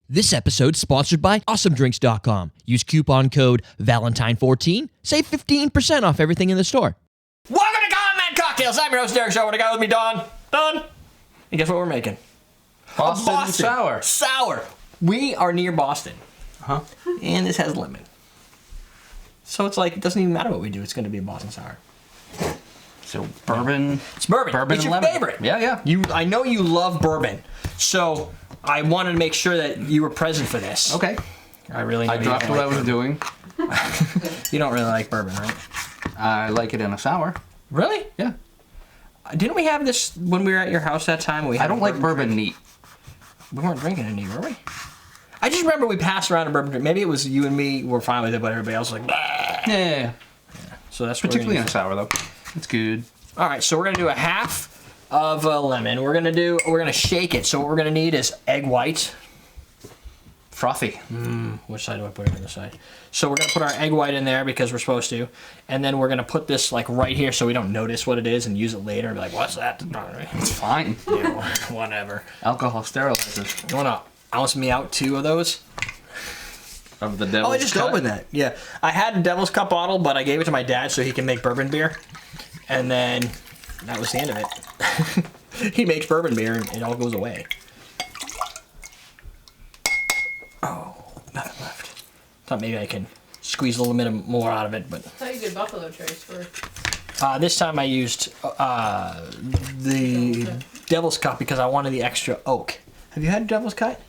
This episode's sponsored by AwesomeDrinks.com. Use coupon code Valentine14. Save 15% off everything in the store. Welcome to Common Cocktails. I'm your host, Derek Shaw. What I got with me, Don. Don. And guess what we're making? Boston Sour. Sour. We are near Boston. Huh? And this has lemon. So it's like, it doesn't even matter what we do. It's going to be a Boston Sour. So bourbon. It's bourbon. Bourbon it's and your lemon. favorite. Yeah. I know you love bourbon. So I wanted to make sure that you were present for this. Okay. I really know I dropped what I was doing. You don't really like bourbon, right? I like it in a sour. Really? Yeah. Didn't we have this when we were at your house that time? I don't like bourbon neat. We weren't drinking any, were we? I just remember we passed around a bourbon drink. Maybe it was you and me were fine with it, but everybody else was like, bah. Yeah. So that's Particularly in a sour though. It's good. All right, so we're gonna do a half of a lemon. We're gonna shake it. So what we're gonna need is egg white. Frothy. Which side do I put it on the side? So we're gonna put our egg white in there because we're supposed to, and then we're gonna put this like right here so we don't notice what it is and use it later and be like, what's that? It's fine. Yeah, whatever. Alcohol sterilizes. You wanna ounce me out 2 of those? Of the devil's Oh, I just cut. opened that. Yeah, I had a Devil's Cup bottle, but I gave it to my dad so he can make bourbon beer, and then that was the end of it. He makes bourbon beer and it all goes away. Oh, nothing left. Thought maybe I can squeeze a little bit more out of it, but I thought you did buffalo trace for. this time I used the Devil's Cup because I wanted the extra oak. Have you had Devil's Cut?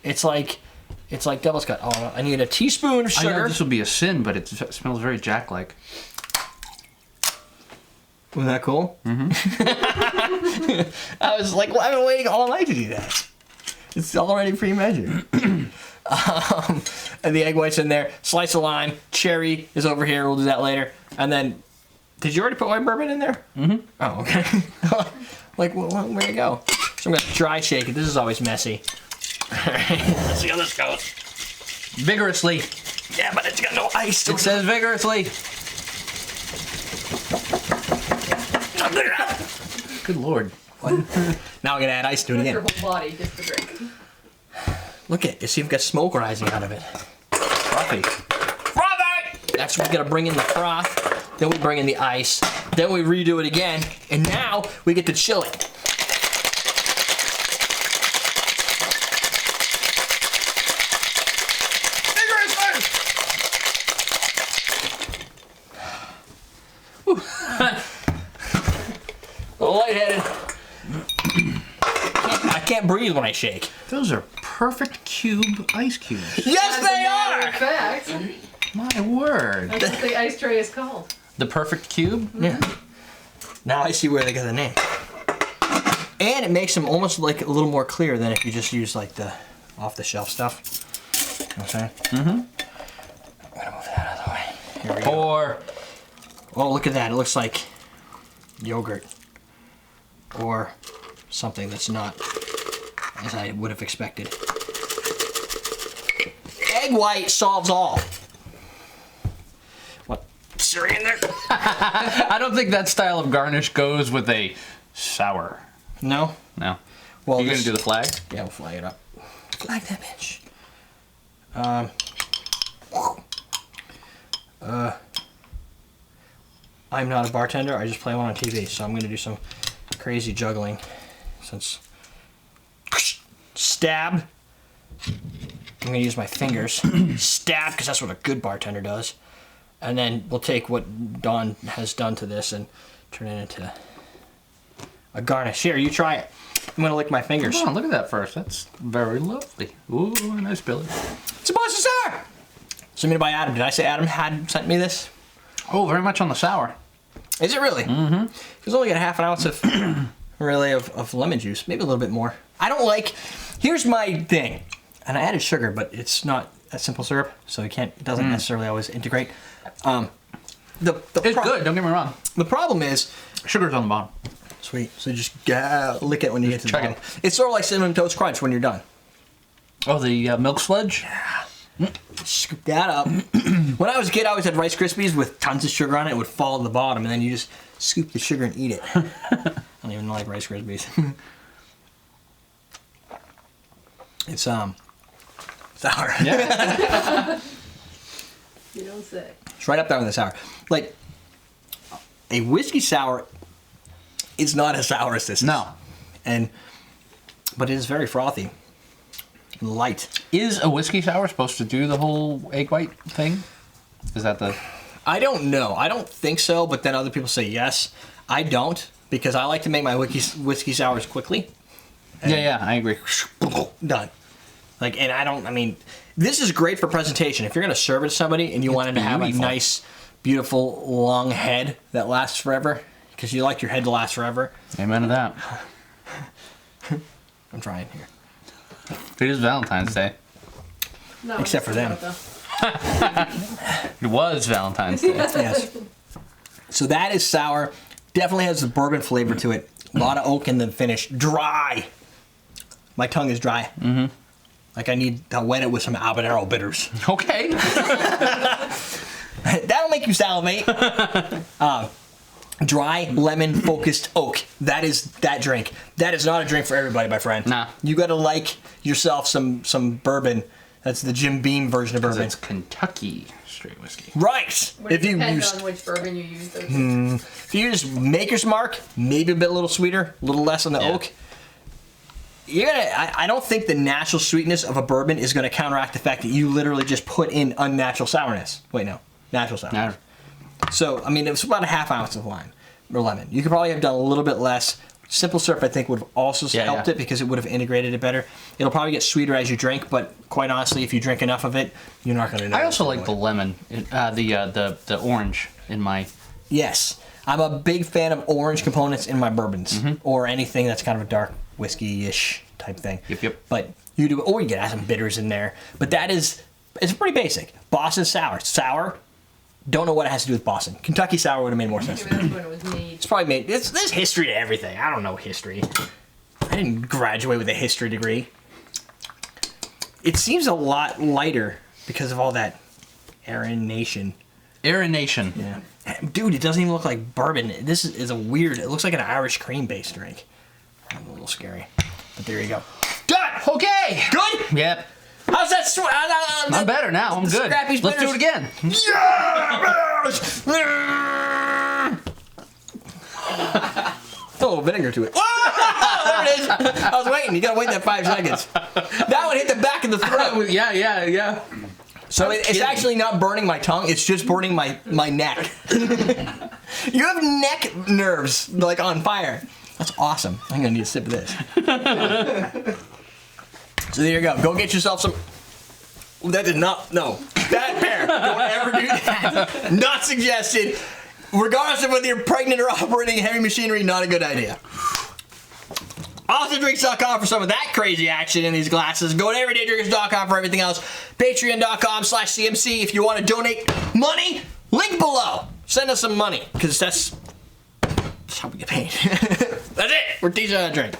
It's like Devil's Cut. Oh, I need a teaspoon of I know sugar. this would be a sin, but it smells very Jack-like. Wasn't that cool? Mm-hmm. I was like, well, I've been waiting all night to do that. It's already pre-measured. And the egg white's in there. Slice of lime. Cherry is over here. We'll do that later. And then, did you already put white bourbon in there? Mm-hmm. Oh, okay. Like, well, where'd it go? So I'm going to dry shake it. This is always messy. All right, let's see how this goes. Vigorously. Yeah, but it's got no ice. It says vigorously. Good Lord. Now I'm going to add ice to it Your again. whole body just the drink. Look at it. You see we've got smoke rising out of it. Frothy. Frothy! That's when we got to bring in the froth. Then we bring in the ice. Then we redo it again. And now we get to chill it. A little lightheaded. I can't breathe when I shake. Those are perfect cube ice cubes. Yes, As a they matter are! of fact, My word. that's what the ice tray is called. The perfect cube? Yeah. Now I see where they got the name. And it makes them almost like a little more clear than if you just use like the off-the-shelf stuff. You know what I'm saying? Mm-hmm. I'm gonna move that out of the way. Here we go. Or Oh, look at that. It looks like yogurt. Or something that's not as I would have expected. Egg white solves all. What? Syrup in there? I don't think that style of garnish goes with a sour. No? No. Well, You gonna do the flag? Yeah, we'll flag it up. Flag that bitch. I'm not a bartender. I just play one on TV, so I'm gonna do some crazy juggling. Since stab, I'm gonna use my fingers. Stab, because that's what a good bartender does. And then we'll take what Dawn has done to this and turn it into a garnish. Here, you try it. I'm gonna lick my fingers. Come on, look at that first. That's very lovely. Ooh, nice Billy. It's a Boston Sour! Submitted by Adam. Did I say Adam had sent me this? Oh, very much on the sour. Is it really? Mm-hmm. It's only got a half an ounce of really of lemon juice, maybe a little bit more. I don't like. Here's my thing, and I added sugar, but it's not a simple syrup, so it doesn't necessarily always integrate. It's good. Don't get me wrong. The problem is Sugar's on the bottom. sweet. So just lick it when you get to the Chug bottom. it. It's sort of like Cinnamon Toast Crunch when you're done. Oh, the milk sludge? Scoop that up. When I was a kid, I always had Rice Krispies with tons of sugar on it. It would fall to the bottom, and then you just scoop the sugar and eat it. I don't even like Rice Krispies. It's sour. Yeah. You don't say. It's right up there with the sour. Like a whiskey sour is not as sour as this. No. But it is very frothy. Light. Is a whiskey sour supposed to do the whole egg white thing? Is that the... I don't know. I don't think so, but then other people say yes. I don't, because I like to make my whiskey sours quickly. Yeah, I agree. Done. Like, and I mean, this is great for presentation. If you're going to serve it to somebody and you want them to have a beautiful. nice, beautiful, long head that lasts forever, because you like your head to last forever. Amen to that. I'm trying here. It is Valentine's Day. Not Except for them. It was Valentine's Day. Yes. So that is sour. Definitely has the bourbon flavor to it. A lot of oak in the finish. Dry. My tongue is dry. Mm-hmm. Like I need to wet it with some habanero bitters. Okay. That'll make you salivate. Dry, lemon-focused oak. That is that drink. That is not a drink for everybody, my friend. Nah. You got to like yourself some bourbon. That's the Jim Beam version of bourbon. It's Kentucky straight whiskey. Right. It depends on which bourbon you use. Though. If you use Maker's Mark, maybe a little sweeter, a little less on the oak. You're gonna. I don't think the natural sweetness of a bourbon is gonna counteract the fact that you literally just put in unnatural sourness. Wait, no, natural sourness. So I mean, it was about a half ounce of lime or lemon. You could probably have done a little bit less. Simple syrup, I think, would have also helped it because it would have integrated it better. It'll probably get sweeter as you drink, but quite honestly, if you drink enough of it, you're not going to know. I also like the lemon, the orange in my... Yes. I'm a big fan of orange components in my bourbons or anything that's kind of a dark whiskey-ish type thing. Yep. But you do, or you can add some bitters in there. But it's pretty basic. Boston sour. Sour. Don't know what it has to do with Boston. Kentucky sour would have made more sense. Maybe that's when it was made. It's probably made. There's history to everything. I don't know history. I didn't graduate with a history degree. It seems a lot lighter because of all that aeration. Aeration. Yeah. Dude, it doesn't even look like bourbon. This is a weird. It looks like an Irish cream based drink. I'm a little scary. But there you go. Done. Okay. Good. Yep. How's that? I'm better now. I'm good. Scrappy's Let's do bitters. it again. Oh, vinegar to it. There it is. I was waiting. You gotta wait that 5 seconds. That one hit the back of the throat. Yeah. So it's actually not burning my tongue. It's just burning my neck. You have neck nerves like on fire. That's awesome. I'm gonna need a sip of this. So there you go. Go get yourself some. That did not. No. That pair. Don't ever do that. Not suggested. Regardless of whether you're pregnant or operating heavy machinery, not a good idea. AuthorDrinks.com for some of that crazy action in these glasses. Go to EverydayDrinkers.com for everything else. Patreon.com/CMC if you want to donate money. Link below. Send us some money because that's how we get paid. That's it. We're teaching how to drink.